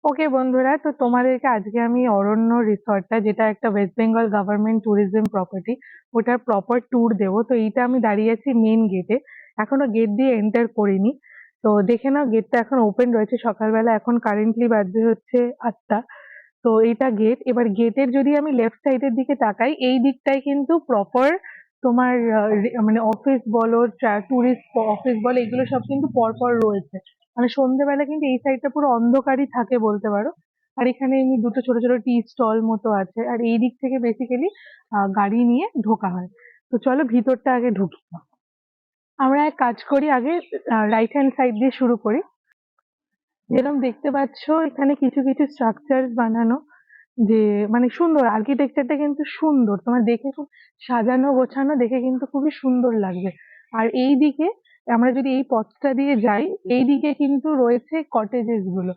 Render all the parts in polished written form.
ওকে বন্ধুরা, তো তোমাদেরকে আজকে আমি অরণ্য রিসর্টটা, যেটা একটা West Bengal government tourism property, ওটার প্রপার ট্যুর দেবো। তো এইটা আমি দাঁড়িয়ে আছি মেন গেটে, এখনো গেট দিয়ে এন্টার করিনি। তো দেখে নাও, গেটটা এখন ওপেন রয়েছে সকালবেলা, এখন কারেন্টলি বাজে হচ্ছে 8টা। তো এইটা গেট। এবার গেটের যদি আমি লেফট সাইডের দিকে তাকাই, এই দিকটাই কিন্তু প্রপার তোমার মানে অফিস বলো, ট্যুরিস্ট অফিস বলো, এগুলো সব কিন্তু পরপর রয়েছে। মানে সন্ধ্যেবেলা কিন্তু এই সাইডটা পুরো অন্ধকারই থাকে বলতে পারো। আর এখানে এমনি দুটো ছোট ছোট টি স্টল মতো আছে, আর এই দিক থেকে বেসিক্যালি গাড়ি নিয়ে ঢোকা হয়। তো চলো ভিতরটা আগে ঢুকি। আমরা এক কাজ করি, আগে রাইট হ্যান্ড সাইড দিয়ে শুরু করি। যেরকম দেখতে পাচ্ছ, এখানে কিছু কিছু স্ট্রাকচার বানানো, যে মানে সুন্দর আর্কিটেকচারটা কিন্তু সুন্দর, তোমার দেখে খুব সাজানো গোছানো, দেখে কিন্তু খুবই সুন্দর লাগবে। আর এই দিকে আমরা যদি এই পথটা দিয়ে যাই, এই দিকে কিন্তু রয়েছে কটেজেস গুলো।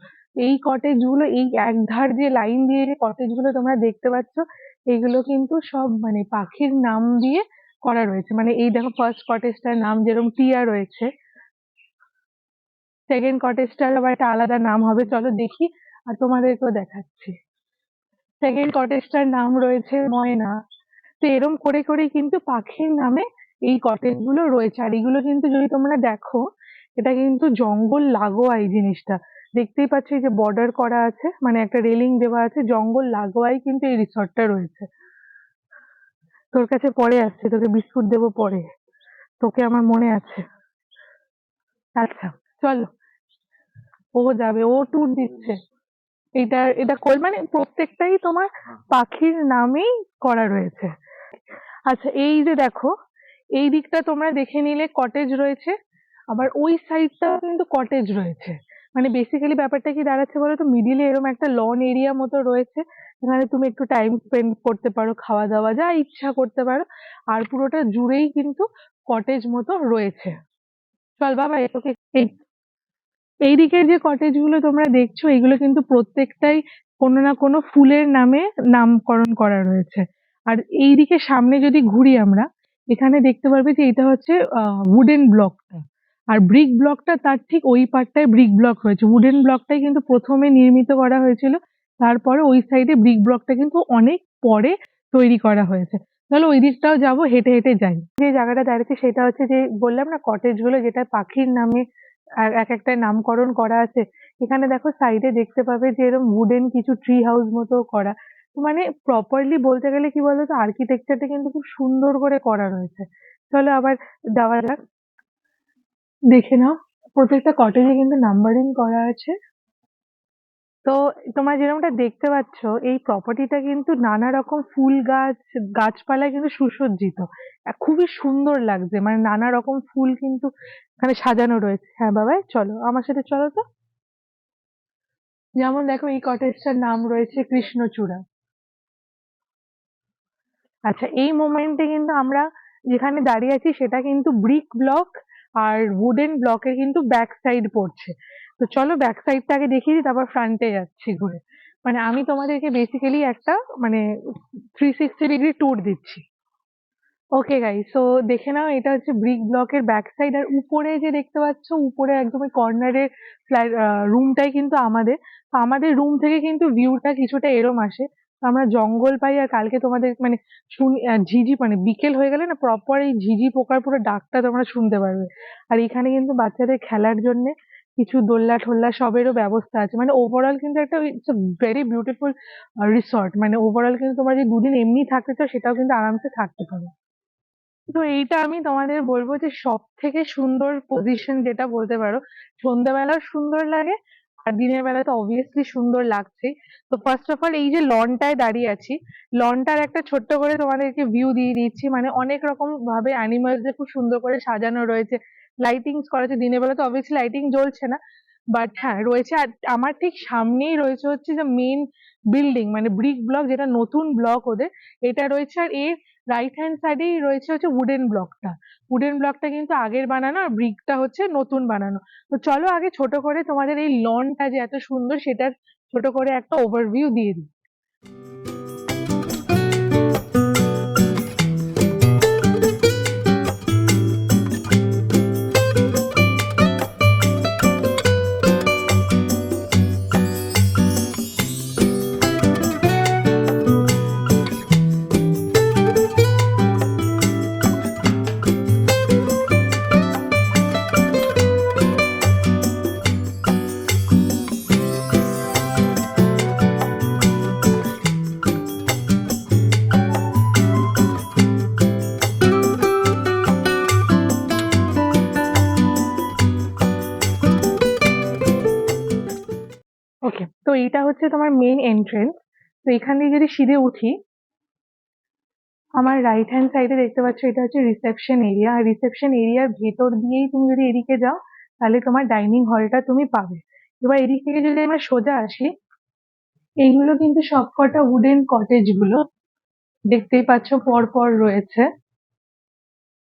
এই কটেজ গুলো, এই এক ধার যে লাইন দিয়ে যে কটেজ গুলো তোমরা দেখতে পাচ্ছ, এগুলো কিন্তু সব মানে পাখির নাম দিয়ে করা রয়েছে। মানে এই দেখো, ফার্স্ট কটেজটার নাম যেরকম টিয়া রয়েছে, সেকেন্ড কটেজটার আবার একটা আলাদা নাম হবে, চলো দেখি আর তোমাদেরকেও দেখাচ্ছি। সেকেন্ড কটেজটার নাম রয়েছে ময়না। তো এরম করে করেই কিন্তু পাখির নামে এই কটেজ গুলো রয়েছে। আর এগুলো কিন্তু যদি তোমরা দেখো, এটা কিন্তু জঙ্গল লাগোয়া এই জিনিসটা। দেখতেই পাচ্ছ, এই যে বর্ডার করা আছে, মানে একটা রেলিং দেওয়া আছে, জঙ্গল লাগোয়াই কিন্তু এই রিসর্টটা রয়েছে। তোর কাছে পরে আসছে, তোকে বিস্কুট দেবো পরে, তোকে আমার মনে আছে। আচ্ছা, চলো। ও যাবে, ও ট্যুর দিচ্ছে। এটা মানে প্রত্যেকটাই তোমার পাখির নামেই করা রয়েছে। আচ্ছা, এই যে দেখো, এই দিকটা তোমরা দেখে নিলে কটেজ রয়েছে, আবার ওই সাইডটাও কিন্তু কটেজ রয়েছে। মানে বেসিক্যালি ব্যাপারটা কি দাঁড়াচ্ছে বলো তো, মিডিলে এরকম একটা লন এরিয়া মতো রয়েছে, যেখানে তুমি একটু টাইম স্পেন্ড করতে পারো, খাওয়া দাওয়া যা ইচ্ছা করতে পারো। আর পুরোটা জুড়েই কিন্তু কটেজ মতো রয়েছে। চল বাবা, তোকে এই এইদিকে যে কটেজ গুলো তোমরা দেখছো, এগুলো কিন্তু প্রত্যেকটাই কোনো না কোনো ফুলের নামে নামকরণ করা রয়েছে। আর এইদিকে সামনে যদি ঘুরি আমরা, এখানে দেখতে পারবে যে এটা হচ্ছে উডেন ব্লকটা, আর ব্রিক ব্লকটা তার ঠিক ওই পারটায় ব্রিক ব্লক রয়েছে। উডেন ব্লকটাই কিন্তু প্রথমে নির্মিত করা হয়েছিল, তারপরে ওই সাইডে ব্রিক ব্লকটা কিন্তু অনেক পরে তৈরি করা হয়েছে। তাহলে ওই দিকটাও যাবো, হেঁটে হেঁটে যাই। যে জায়গাটা দাঁড়িয়েছে সেটা হচ্ছে, যে বললাম না কটেজ গুলো, যেটা পাখির নামে আর এক একটা নামকরণ করা আছে। এখানে দেখো সাইডে দেখতে পাবে যে এরকম উডেন কিছু ট্রি হাউস মতো করা। মানে প্রপারলি বলতে গেলে কি বলতো, আর্কিটেকচারটা কিন্তু খুব সুন্দর করে করা রয়েছে। চলো আবার যাওয়া যাক, দেখে নাও। প্রত্যেকটা কটেজে কিন্তু নাম্বারিং করা আছে। তো তোমরা যেরকমটা দেখতে পাচ্ছ, এই প্রপার্টিটা কিন্তু নানা রকম ফুল গাছ, গাছপালায় কিন্তু সুসজ্জিত। খুবই সুন্দর লাগছে, মানে নানা রকম ফুল কিন্তু এখানে সাজানো রয়েছে। হ্যাঁ বাবাই, চলো আমার সাথে, চলো তো। যেমন দেখো, এই কটেজটার নাম রয়েছে কৃষ্ণচূড়া। আচ্ছা, এই মোমেন্টে কিন্তু আমরা যেখানে দাঁড়িয়ে আছি, সেটা কিন্তু ব্রিক ব্লক আর উডেন ব্লকের কিন্তু ব্যাক সাইড পড়ছে। তো চলো ব্যাক সাইডটা আগে দেখিয়ে দিই, তারপর ফ্রন্টে যাচ্ছি ঘুরে। মানে আমি তোমাদেরকে বেসিক্যালি একটা মানে 360 ডিগ্রি ট্যুর দিচ্ছি। ওকে গাইস, তো দেখে নাও, এটা হচ্ছে ব্রিক ব্লকের ব্যাক সাইড। আর উপরে যে দেখতে পাচ্ছ, উপরে একদম কর্নারের ফ্ল্যাট রুমটাই কিন্তু আমাদের। তো আমাদের রুম থেকে কিন্তু ভিউটা কিছুটা এরম আসে। তো আমরা জঙ্গল পাই, আর কালকে তোমাদের মানে ঝিঝি, মানে বিকেল হয়ে গেলে না, প্রপার এই ঝিঝি পোকার পুরো ডাকটা তোমরা শুনতে পারবে। আর এখানে কিন্তু বাচ্চাদের খেলার জন্য কিছু দোলনা ঠোলনা সবেরও ব্যবস্থা আছে। মানে ওভারঅল কিন্তু একটা ইটস ভেরি বিউটিফুল রিসর্ট। মানে ওভারঅল কিন্তু তোমরা যদি দুদিন এমনি থাকতে চাও, সেটাও কিন্তু আরামসে থাকতে পারো। তো এইটা আমি তোমাদের বলবো যে সব থেকে সুন্দর পজিশন যেটা বলতে পারো। সন্ধ্যাবেলাও সুন্দর লাগে, আর দিনের বেলা তো অবভিয়াসলি সুন্দর লাগছেই। তো ফার্স্ট অফ অল, এই যে লনটায় দাঁড়িয়ে আছি, লনটার একটা ছোট্ট করে তোমাদেরকে ভিউ দিয়ে দিচ্ছি। মানে অনেক রকম ভাবে অ্যানিমালসদের খুব সুন্দর করে সাজানো রয়েছে, লাইটিংস করা আছে। দিনের বেলা তো অবভিয়াসলি লাইটিং জ্বলছে না, বাট হ্যাঁ রয়েছে। আর আমার ঠিক সামনেই রয়েছে হচ্ছে যে মেন বিল্ডিং, মানে ব্রিক ব্লক, যেটা নতুন ব্লক ওদের, এটা রয়েছে। আর এর রাইট হ্যান্ড সাইডেই রয়েছে হচ্ছে উডেন ব্লকটা। উডেন ব্লকটা কিন্তু আগের বানানো, আর ব্রিকটা হচ্ছে নতুন বানানো। তো চলো আগে ছোট করে তোমাদের এই লনটা যে এত সুন্দর, সেটার ছোট করে একটা ওভারভিউ দিয়ে দিই। ওকে, তো এইটা হচ্ছে তোমার মেইন এন্ট্রেন্স। তো এখান দিয়ে যদি সিঁড়ে উঠি, আমার রাইট হ্যান্ড সাইডে দেখতে পাচ্ছ এটা হচ্ছে রিসেপশন এরিয়া। আর রিসেপশন এরিয়ার ভেতর দিয়েই তুমি যদি এদিকে যাও তাহলে তোমার ডাইনিং হলটা তুমি পাবে। এবার এদিক থেকে যদি আমরা সোজা আসি, এইগুলো কিন্তু সবকটা উডেন কটেজ গুলো দেখতেই পাচ্ছ পর পর রয়েছে।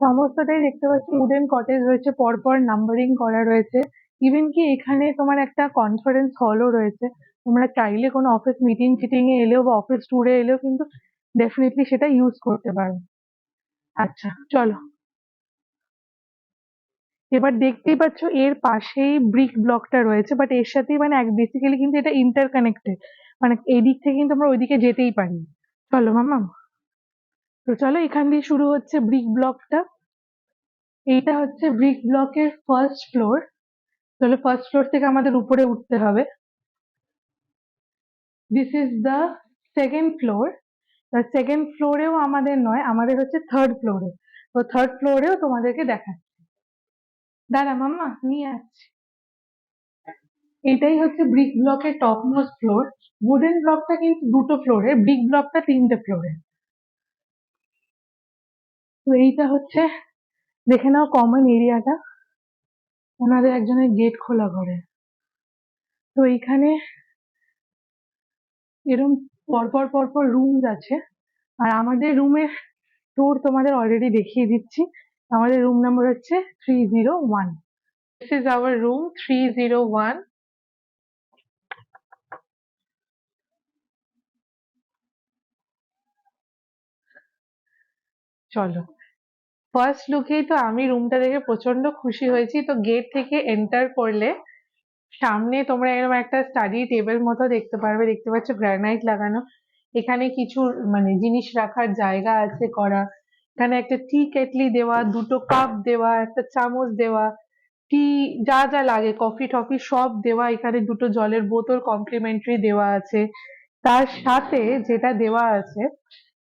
সমস্তটাই দেখতে পাচ্ছি উডেন কটেজ রয়েছে, পরপর নাম্বারিং করা রয়েছে। ইভেন কি এখানে তোমার একটা কনফারেন্স হলও রয়েছে। তোমরা চাইলে কোনো অফিস মিটিং টিটিং এ এলেও বা অফিস ট্যুরে এলেও কিন্তু ডেফিনেটলি সেটা ইউজ করতে পারো। আচ্ছা চলো, এবার দেখতেই পাচ্ছ এর পাশেই ব্রিক ব্লকটা রয়েছে, বাট এর সাথেই মানে এক বেসিক্যালি কিন্তু এটা ইন্টারকানেক্টেড। মানে এই দিক থেকে কিন্তু আমরা ওইদিকে যেতেই পারি। চলো মামা, তো চলো এখান দিয়ে শুরু হচ্ছে ব্রিক ব্লকটা। এইটা হচ্ছে ব্রিক ব্লকের ফার্স্ট ফ্লোর। তাহলে ফার্স্ট ফ্লোর থেকে আমাদের উপরে উঠতে হবে। This is the second floor. Second ফ্লোরেও আমাদের নয়, আমাদের হচ্ছে থার্ড ফ্লোরে। তো থার্ড ফ্লোরেও তোমাদেরকে দেখাচ্ছি, দাঁড়া মাম্মা নিয়ে আসছি। এটাই হচ্ছে ব্রিক ব্লকের টপ মোস্ট ফ্লোর। উডেন ব্লকটা কিন্তু দুটো ফ্লোরে, ব্রিক ব্লকটা তিনটে ফ্লোরে। তো এইটা হচ্ছে, দেখে নাও কমন এরিয়াটা, ওনাদের একজনের গেট খোলা করে। তো এইখানে এরকম পরপর পরপর রুমস আছে। আর আমাদের রুমের ট্যুর তোমাদের অলরেডি দেখিয়ে দিচ্ছি। আমাদের রুম নাম্বার হচ্ছে 301। This is our room 301। চলো, ফার্স্ট লুকেই তো আমি রুমটা দেখে প্রচন্ড খুশি হয়েছি। তো গেট থেকে এন্টার করলে সামনে তোমরা এরকম একটা স্টাডি টেবিল মতো দেখতে পারবে। দেখতে পাচ্ছ গ্রানাইট লাগানো। এখানে কিছু মানে জিনিস রাখার জায়গা আছে করা। এখানে একটা টি কেটলি দেওয়া, দুটো কাপ দেওয়া, একটা চামচ দেওয়া, টি যা যা লাগে কফি টফি সব দেওয়া। এখানে দুটো জলের বোতল কমপ্লিমেন্টারি দেওয়া আছে। তার সাথে যেটা দেওয়া আছে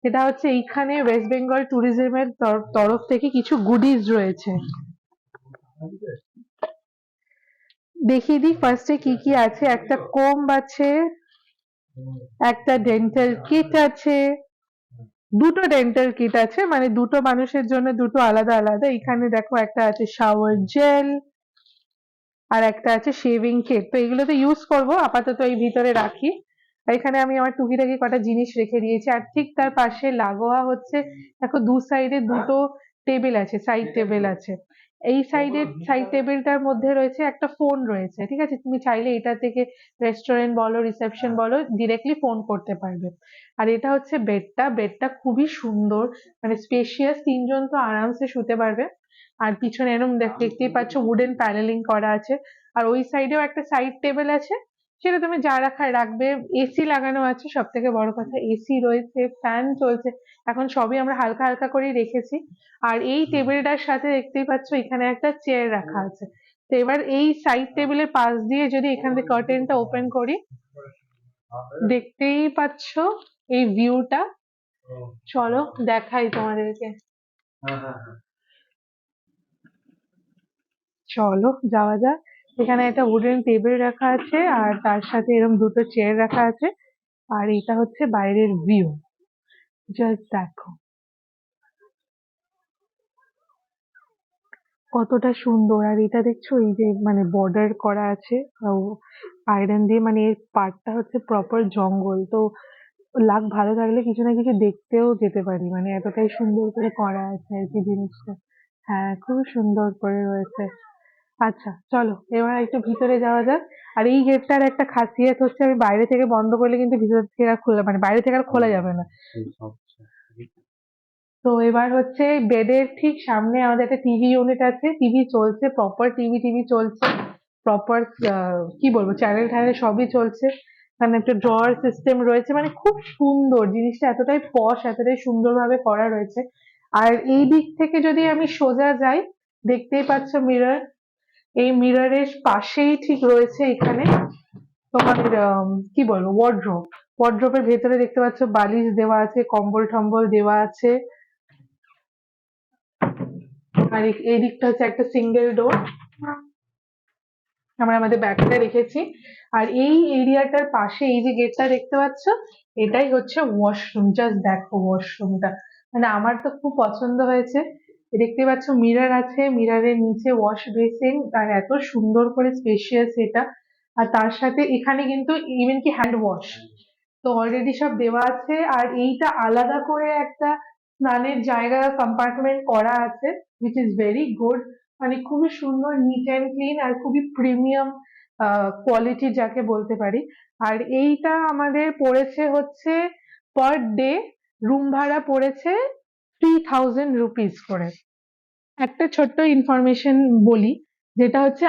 সেটা হচ্ছে এইখানে ওয়েস্ট বেঙ্গল ট্যুরিজমের তরফ থেকে কিছু গুডিজ রয়েছে। দেখিয়ে দিই ফার্স্টে কি কি আছে। একটা কোম্ব আছে, একটা ডেন্টাল কিট আছে, দুটো ডেন্টাল কিট আছে, মানে দুটো মানুষের জন্য দুটো আলাদা আলাদা। এখানে দেখো একটা আছে শাওয়ার জেল, আর একটা আছে শেভিং কিট। তো এগুলো তো ইউজ করবো, আপাতত এই ভিতরে রাখি। আর এখানে আমি আমার টুকিটাকি কটা জিনিস রেখে দিয়েছি। আর ঠিক তার পাশে লাগোয়া হচ্ছে, দেখো দু সাইডে দুটো টেবিল আছে, সাইড টেবিল আছে। এই সাইডের সাইড টেবিলটার মধ্যে রয়েছে একটা ফোন রয়েছে, ঠিক আছে? তুমি চাইলে এটা থেকে রেস্টুরেন্ট বলো, রিসেপশন বলো, ডিরেক্টলি ফোন করতে পারবে। আর এটা হচ্ছে বেডটা। বেডটা খুবই সুন্দর, মানে স্পেশিয়াস, তিনজন তো আরামসে শুতে পারবে। আর পিছনে এরকম দেখতেই পাচ্ছ উডেন প্যানেলিং করা আছে। আর ওই সাইডেও একটা সাইড টেবিল আছে, সেটা তুমি যা রাখার রাখবে। এসি লাগানো আছে, সব থেকে বড় কথা এসি রয়েছে, ফ্যান চলছে। এখন সবই আমরা হালকা হালকা করেই রেখেছি। আর এই টেবিলটার সাথে দেখতেই পাচ্ছ এখানে একটা চেয়ার রাখা আছে। তো এবার এই সাইড টেবিলের পাশ দিয়ে যদি এখান থেকে কার্টেনটা ওপেন করি, দেখতেই পাচ্ছ এই ভিউটা। চলো দেখাই তোমাদেরকে। চলো যাওয়া যাক। এখানে একটা উডেন টেবিল রাখা আছে, আর তার সাথে এরকম দুটো চেয়ার রাখা আছে। আর এটা হচ্ছে বাইরের ভিউ, জাস্ট দেখো কতটা সুন্দর। আর এটা দেখছো এই যে মানে বর্ডার করা আছে আয়রন দিয়ে, মানে এর পার্টটা হচ্ছে প্রপার জঙ্গল। তো লাক ভালো থাকলে কিছু না কিছু দেখতেও যেতে পারি, মানে এতটাই সুন্দর করে করা আছে আর কি জিনিসটা। হ্যাঁ, খুব সুন্দর করে রয়েছে। আচ্ছা চলো এবার একটু ভিতরে যাওয়া যাক। আর এই গেটটার একটা খাসিয়ত হচ্ছে, আমি বাইরে থেকে বন্ধ করলে কিন্তু ভিতর থেকে আর খোলা, মানে বাইরে থেকে আর খোলা যাবে না। তো এবার হচ্ছে বেডের ঠিক সামনে আমাদের একটা টিভি ইউনিট আছে। টিভি চলছে, প্রপার টিভি টিভি চলছে, প্রপার কি বলবো চ্যানেল ট্যানেল সবই চলছে। এখানে একটা ড্রয়ার সিস্টেম রয়েছে, মানে খুব সুন্দর জিনিসটা, এতটাই পশ, এতটাই সুন্দরভাবে করা রয়েছে। আর এই দিক থেকে যদি আমি সোজা যাই, দেখতেই পাচ্ছ মিরর। এই মিররের পাশেই ঠিক রয়েছে এখানে তোমার কি বলবো ওয়ার্ড্রোব। ওয়ার্ড্রোবের ভেতরে দেখতে পাচ্ছ বালিশ দেওয়া আছে, কম্বল টম্বল দেওয়া আছে। আর এই দিকটা হচ্ছে একটা সিঙ্গেল ডোর। আমরা আমাদের ব্যাগটা রেখেছি। আর এই এরিয়াটার পাশে এই যে গেটটা দেখতে পাচ্ছ, এটাই হচ্ছে ওয়াশরুম। জাস্ট দেখো ওয়াশরুমটা, মানে আমার তো খুব পছন্দ হয়েছে। দেখতে পাচ্ছ মিরর আছে, মিররের নিচে ওয়াশ বেসিন, আর এত সুন্দর করে স্পেশিয়াস এটা। আর তার সাথে এখানে কিন্তু ইভেন কি হ্যান্ড ওয়াশ তো অলরেডি সব দেওয়া আছে। আর এইটা আলাদা করে একটা স্নানের জায়গা কম্পার্টমেন্ট করা আছে, which is very good। মানে খুবই সুন্দর, নিট অ্যান্ড ক্লিন, আর খুবই প্রিমিয়াম কোয়ালিটি যাকে বলতে পারি। আর এইটা আমাদের পড়েছে হচ্ছে পার ডে রুম ভাড়া পড়েছে 3000 রুপিস করে। একটা ছোট্ট ইনফরমেশন বলি, যেটা হচ্ছে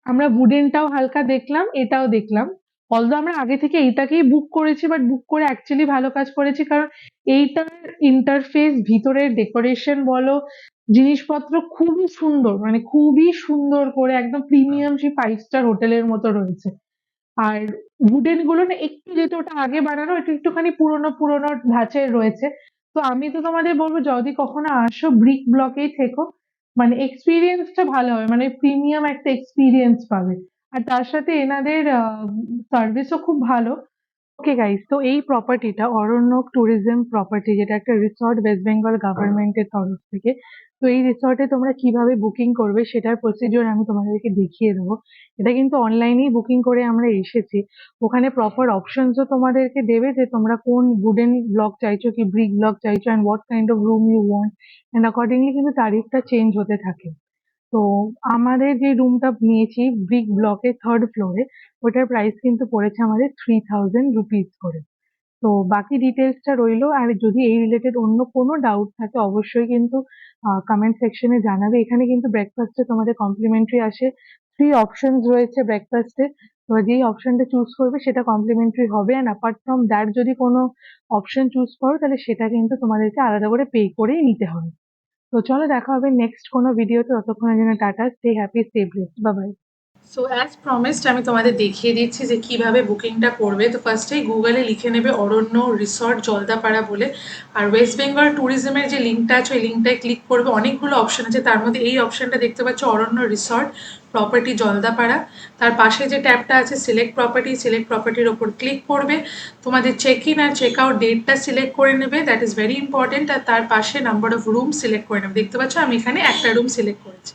আমরা উডেনটাও হালকা দেখলাম, এটাও দেখলাম। অলদো আমরা আগে থেকে এইটাকেই বুক করেছি, বাট বুক করে অ্যাকচুয়ালি ভালো কাজ করেছি, কারণ এইটার ইন্টারফেস, ভিতরের ডেকোরেশন বলো, জিনিসপত্র খুবই সুন্দর, মানে খুবই সুন্দর করে একদম প্রিমিয়াম সেই 5 স্টার হোটেলের মতো রয়েছে। আর উডেন গুলো না একটু, যেহেতু ওটা আগে বানানো, একটু একটুখানি পুরোনো পুরোনো ধাঁচের রয়েছে। তো আমি তো তোমাদের বলবো, যদি কখনো আসো ব্রিক ব্লকেই থেকো, মানে এক্সপিরিয়েন্সটা ভালো হবে, মানে প্রিমিয়াম একটা এক্সপিরিয়েন্স পাবে। আর তার সাথে এনাদের সার্ভিসও খুব ভালো। ওকে গাইস, তো এই প্রপার্টিটা অরণ্যক ট্যুরিজম প্রপার্টি, যেটা একটা রিসর্ট ওয়েস্ট বেঙ্গল গভর্নমেন্টের তরফ থেকে। তো এই রিসর্টে তোমরা কিভাবে বুকিং করবে সেটার প্রসিডিওর আমি তোমাদেরকে দেখিয়ে দেবো। এটা কিন্তু অনলাইনেই বুকিং করে আমরা এসেছি। ওখানে প্রপার অপশনসও তোমাদেরকে দেবে, যে তোমরা কোন উডেন ব্লক চাইছো কি ব্রিক ব্লক চাইছো, and what kind of room you want, and accordingly কিন্তু তারিফটা চেঞ্জ হতে থাকে। তো আমাদের যে রুমটা নিয়েছি ব্রিক ব্লকের 3rd ফ্লোরে, ওটার প্রাইস কিন্তু পড়েছে আমাদের 3000 রুপিস করে। তো বাকি ডিটেলসটা রইলো। আর যদি এই রিলেটেড অন্য কোনো ডাউট থাকে, অবশ্যই কিন্তু কমেন্ট সেকশনে জানাবে। এখানে কিন্তু ব্রেকফাস্টে তোমাদের কমপ্লিমেন্টারি আসে। 3 অপশনস রয়েছে ব্রেকফাস্টে, তোমরা যেই অপশনটা চুজ করবে সেটা কমপ্লিমেন্টারি হবে। অ্যান্ড অ্যাপার্ট ফ্রম দ্যাট, যদি কোনো অপশন চুজ করো, তাহলে সেটা কিন্তু তোমাদেরকে আলাদা করে পে করেই নিতে হবে। তো চলো, দেখা হবে নেক্সট কোনো ভিডিওতে। ততক্ষণের জন্য tata, stay happy, stay blessed, bye bye. So as promised আমি তোমাদের দেখিয়ে দিচ্ছি যে কিভাবে বুকিংটা করবে। তো ফার্স্টেই গুগলে লিখে নেবে অরণ্য রিসর্ট জলদাপাড়া বলে, আর ওয়েস্ট বেঙ্গল ট্যুরিজমের যে লিঙ্কটা আছে ওই লিঙ্কটায় ক্লিক করবে। অনেকগুলো অপশন আছে, তার মধ্যে এই অপশনটা দেখতে পাচ্ছ অরণ্য রিসর্ট প্রপার্টি জলদাপাড়া। তার পাশে যে ট্যাবটা আছে সিলেক্ট প্রপার্টি, সিলেক্ট প্রপার্টির ওপর ক্লিক করবে। তোমাদের চেক ইন আর চেক আউট ডেটটা সিলেক্ট করে নেবে, দ্যাট ইজ ভেরি ইম্পর্টেন্ট। আর তার পাশে নাম্বার অফ রুম সিলেক্ট করে নেবে। দেখতে পাচ্ছ আমি এখানে একটা রুম সিলেক্ট করেছি।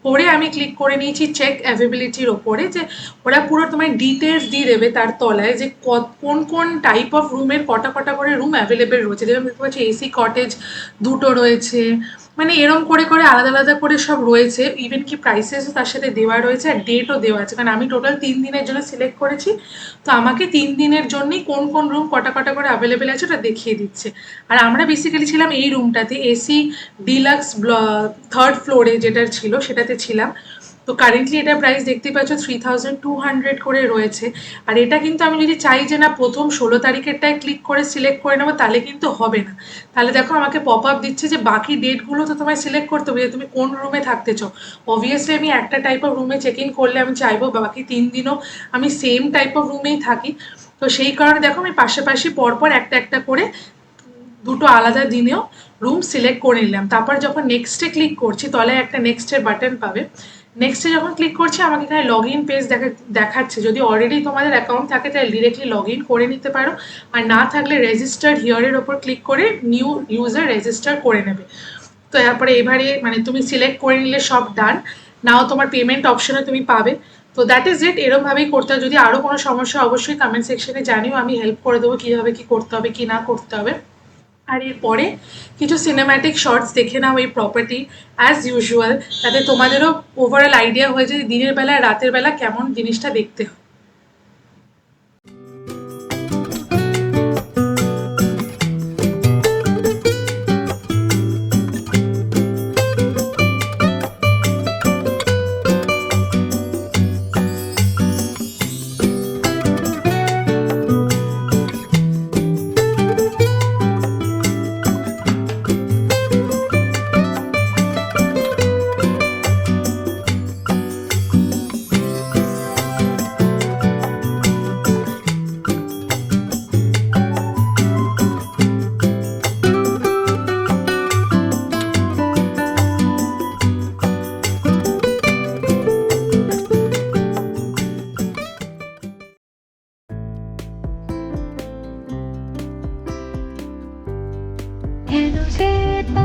করে আমি ক্লিক করে নিয়েছি চেক অ্যাভেবিলিটির ওপরে, যে ওরা পুরো তোমায় ডিটেলস দিয়ে দেবে তার তলায়, যে কোন কোন টাইপ অফ রুমের কটা কটা করে রুম অ্যাভেলেবেল রয়েছে। যেরকম দেখতে পাচ্ছি এসি কটেজ 2টো রয়েছে, মানে এরম করে করে আলাদা আলাদা করে সব রয়েছে। ইভেন কি প্রাইসেসও তার সাথে দেওয়া রয়েছে, আর ডেটও দেওয়া আছে, কারণ আমি টোটাল 3 দিনের জন্য সিলেক্ট করেছি। তো আমাকে 3 দিনের জন্যই কোন কোন রুম কটা কটা করে অ্যাভেলেবেল আছে ওটা দেখিয়ে দিচ্ছে। আর আমরা বেসিক্যালি ছিলাম এই রুমটাতে, এসি ডিলাক্স 3rd ফ্লোরে যেটা ছিল সেটাতে ছিলাম। তো কারেন্টলি এটার প্রাইস দেখতেই পাচ্ছ 3200 করে রয়েছে। আর এটা কিন্তু আমি যদি চাই যে না প্রথম 16 তারিখেরটায় ক্লিক করে সিলেক্ট করে নেবো, তাহলে কিন্তু হবে না। তাহলে দেখো আমাকে পপ আপ দিচ্ছে যে বাকি ডেটগুলো তো তোমায় সিলেক্ট করতে হবে, যে তুমি কোন রুমে থাকতে চাও। অবভিয়াসলি আমি একটা টাইপ অফ রুমে চেক ইন করলে আমি চাইবো বাকি 3 দিনও আমি সেম টাইপ অফ রুমেই থাকি। তো সেই কারণে দেখো আমি পাশাপাশি পরপর একটা একটা করে দুটো আলাদা দিনেও রুম সিলেক্ট করে নিলাম। তারপর যখন নেক্সটে ক্লিক করছি, তলায় একটা নেক্সটের বাটন পাবে। নেক্সটে যখন ক্লিক করছি আমাকে এখানে লগ ইন পেজ দেখাচ্ছে। যদি অলরেডি তোমাদের অ্যাকাউন্ট থাকে তাহলে ডিরেক্টলি লগ ইন করে নিতে পারো, আর না থাকলে রেজিস্টার্ড হিয়ারের ওপর ক্লিক করে নিউ ইউজার রেজিস্টার করে নেবে। তো তারপরে এবারে মানে তুমি সিলেক্ট করে নিলে সব ডান। নাও তোমার পেমেন্ট অপশনে তুমি পাবে। তো দ্যাট ইজ ইট, এরমভাবেই করতে হবে। যদি আরও কোনো সমস্যা অবশ্যই কমেন্ট সেকশনে জানিও, আমি হেল্প করে দেবো কীভাবে কী করতে হবে কি না করতে হবে। আর এরপরে কিছু সিনেম্যাটিক শর্টস দেখে নাও এই প্রপার্টি অ্যাজ ইউজুয়াল, তাতে তোমাদেরও ওভারঅল আইডিয়া হয়ে যায় দিনের বেলা রাতের বেলা কেমন জিনিসটা দেখতে হয়। কেন যে তা